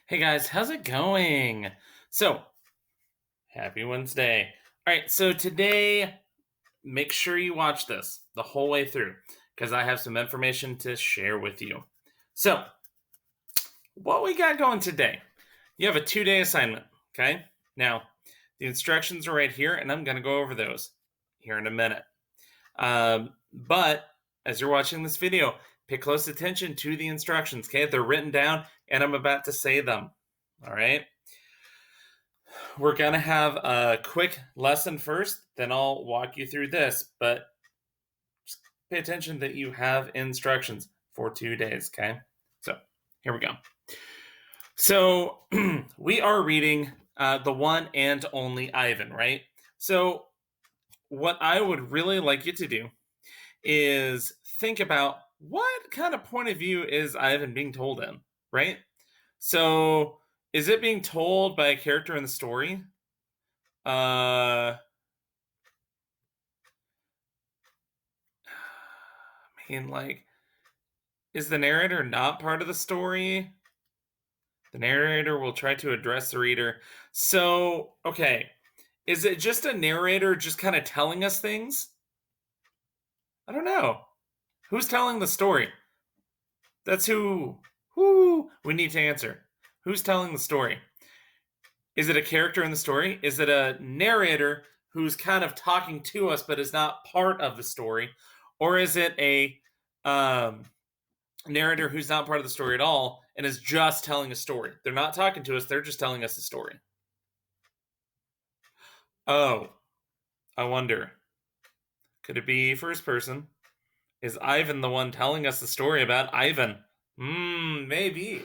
Hey guys, how's it going? So, happy Wednesday. All right, so today, make sure you watch this the whole way through because I have some information to share with you. So, what we got going today? You have a 2-day assignment, okay? Now, the instructions are right here, and I'm going to go over those here in a minute. But as you're watching this video, pay close attention to the instructions, okay? They're written down, and I'm about to say them, all right? We're going to have a quick lesson first, then I'll walk you through this, but just pay attention that you have instructions for 2 days, okay? So, here we go. So, we are reading the one and only Ivan, right? So, what I would really like you to do is think about what kind of point of view is Ivan being told in, right? So, is it being told by a character in the story? I mean, like, is the narrator not part of the story? The narrator will try to address the reader. So, okay, is it just a narrator just kind of telling us things? I don't know. Who's telling the story? That's who we need to answer. Who's telling the story? Is it a character in the story? Is it a narrator who's kind of talking to us but is not part of the story? Or is it a narrator who's not part of the story at all and is just telling a story? They're not talking to us, they're just telling us a story. Oh, I wonder. Could it be first person? Is Ivan the one telling us the story about Ivan? Maybe.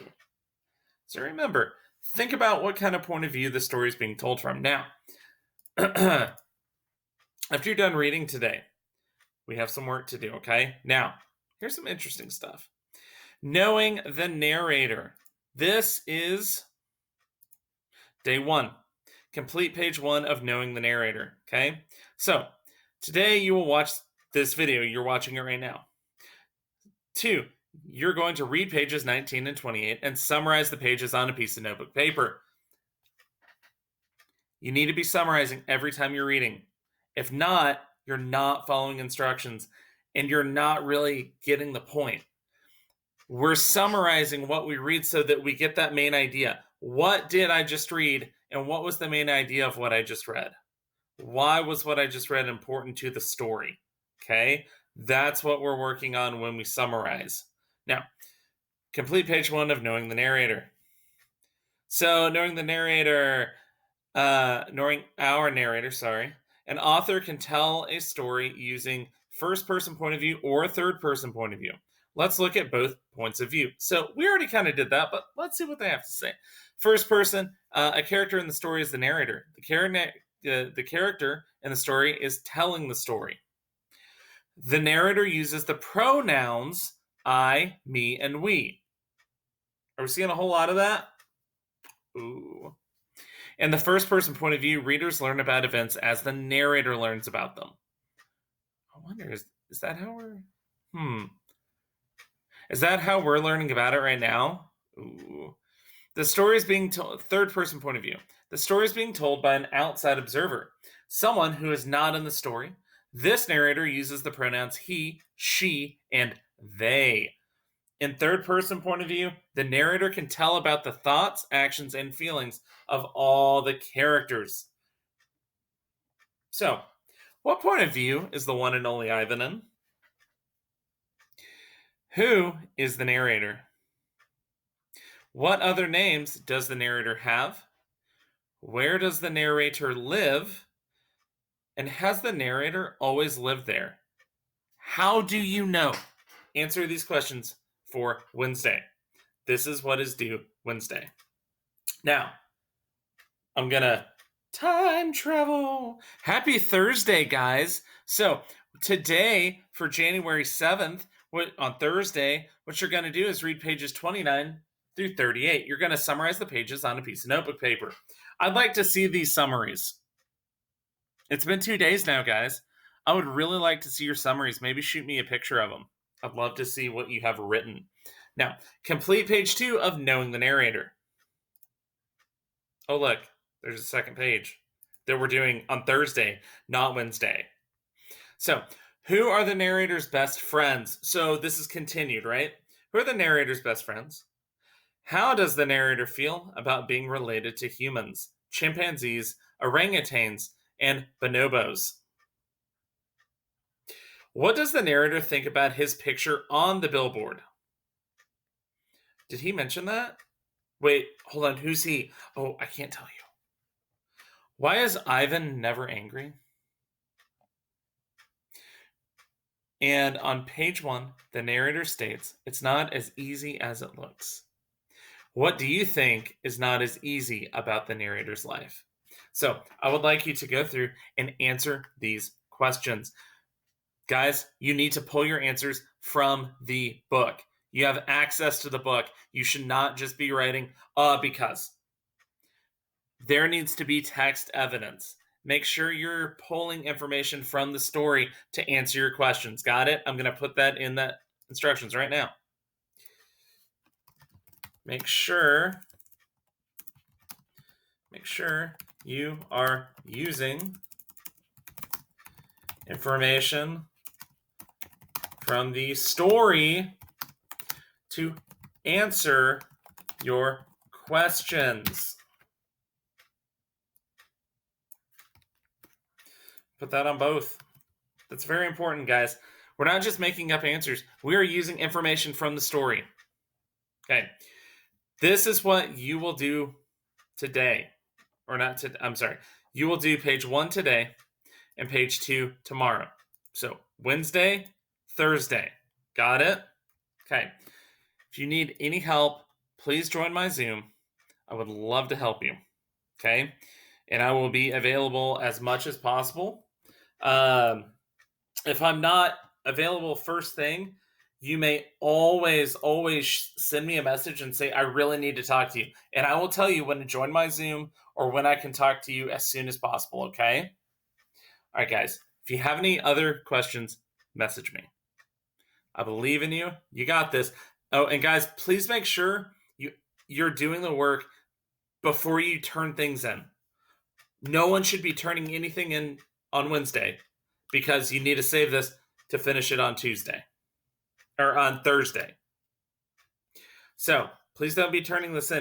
So remember, think about what kind of point of view the story is being told from. Now, after you're done reading today, we have some work to do, okay? Now, here's some interesting stuff. Knowing the narrator. This is day 1. Complete page 1 of Knowing the Narrator, okay? So, today you will watch this video. You're watching it right now. 2, you're going to read pages 19 and 28 and summarize the pages on a piece of notebook paper. You need to be summarizing every time you're reading. If not, you're not following instructions and you're not really getting the point. We're summarizing what we read so that we get that main idea. What did I just read, and what was the main idea of what I just read? Why was what I just read important to the story? Okay, that's what we're working on when we summarize. Now, complete page 1 of Knowing the Narrator. So, knowing our narrator, sorry, an author can tell a story using first-person point of view or third-person point of view. Let's look at both points of view. So we already kind of did that, but let's see what they have to say. First person, a character in the story is the narrator. The character in the story is telling the story. The narrator uses the pronouns I, me, and we. Are we seeing a whole lot of that? Ooh. In the first person point of view, readers learn about events as the narrator learns about them. I wonder, is that how we're. Is that how we're learning about it right now? Ooh. The story is being told, third person point of view. The story is being told by an outside observer, someone who is not in the story. This narrator uses the pronouns he, she, and they. In third person point of view, the narrator can tell about the thoughts, actions, and feelings of all the characters. So, what point of view is the one and only Ivan in? Who is the narrator? What other names does the narrator have? Where does the narrator live? And has the narrator always lived there? How do you know? Answer these questions for Wednesday. This is what is due Wednesday. Now, I'm going to time travel. Happy Thursday, guys. So, today, for January 7th, on Thursday, what you're going to do is read pages 29 through 38. You're going to summarize the pages on a piece of notebook paper. I'd like to see these summaries. It's been 2 days now, guys. I would really like to see your summaries. Maybe shoot me a picture of them. I'd love to see what you have written. Now, complete page 2 of Knowing the Narrator. Oh, look, there's a second page that we're doing on Thursday, not Wednesday. So, who are the narrator's best friends? So, this is continued, right? Who are the narrator's best friends? How does the narrator feel about being related to humans, chimpanzees, orangutans, and bonobos? What does the narrator think about his picture on the billboard? Did he mention that? Wait, hold on. Who's he? Oh, I can't tell you. Why is Ivan never angry? And on page 1, the narrator states, it's not as easy as it looks. What do you think is not as easy about the narrator's life? So I would like you to go through and answer these questions. Guys, you need to pull your answers from the book. You have access to the book. You should not just be writing, because. There needs to be text evidence. Make sure you're pulling information from the story to answer your questions. Got it? I'm going to put that in the instructions right now. Make sure you are using information from the story to answer your questions. Put that on both. That's very important, guys. We're not just making up answers. We are using information from the story. Okay. This is what you will do today. Or not today. I'm sorry. You will do page 1 today and page 2 tomorrow. So Wednesday, Thursday. Got it? Okay. If you need any help, please join my Zoom. I would love to help you. Okay. And I will be available as much as possible. If I'm not available first thing, you may always send me a message and say, I really need to talk to you. And I will tell you when to join my Zoom or when I can talk to you as soon as possible, okay? All right, guys. If you have any other questions, message me. I believe in you. You got this. Oh, and guys, please make sure you're doing the work before you turn things in. No one should be turning anything in on Wednesday because you need to save this to finish it on Tuesday or on Thursday. So please don't be turning this in.